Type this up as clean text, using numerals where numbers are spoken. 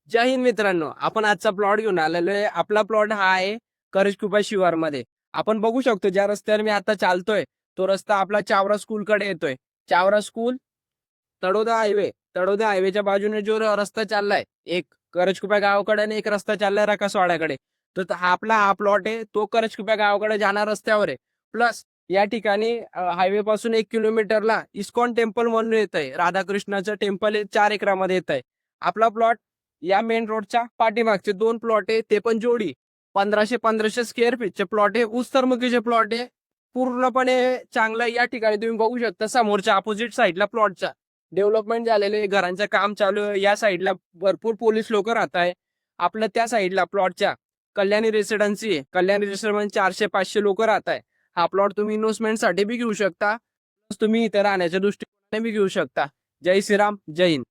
जय हिंद मित्रांनो, आपण आजचा प्लॉट घेऊन आलेलो आहे. आपला प्लॉट हा आहे करजकुपा शिवारमध्ये. आपण बघू शकतो ज्या रस्त्यावर मी आता चालतोय तो रस्ता आपला चावरा स्कूल कडे येतोय. Chavara school, Taloda highway. तळोदा हायवेच्या बाजूने जो रस्ता चाललाय, एक करजकुपा गावाकडे आणि एक रस्ता चाललाय रकासवाड्याकडे. तर हा प्लॉट आहे तो करजकुपा गावाकडे जाणार रस्त्यावर आहे. प्लस या ठिकाणी हायवे पासून 1 किलोमीटरला इस्कॉन टेम्पल म्हणून येत आहे. राधाकृष्णाचं टेम्पल 4 एकरामध्ये येत आहे. आपला प्लॉट या मेन रोडच्या पाठीमागचे 2 प्लॉट आहे, ते पण जोडी 1500 स्क्वेअर फीटचे प्लॉट आहे. ऊसतरमुकीचे प्लॉट आहे, पूर्णपणे चांगलं. या ठिकाणी तुम्ही बघू शकता समोरच्या अपोजिट साईडला प्लॉटचा डेव्हलपमेंट झालेले आहे, घरांचं काम चालू आहे. या साईडला भरपूर पोलीस लोक राहत आहे. आपल्या त्या साईडला प्लॉटच्या कल्याणी रेसिडेन्सी आहे. कल्याणी रेसिडेन्सी 400-500 लोक राहत आहे. हा प्लॉट तुम्ही इन्व्हेस्टमेंटसाठी बी घेऊ शकता, तुम्ही इथे राहण्याच्या दृष्टिकोनाने बी घेऊ शकता. जय श्रीराम, जय हिंद.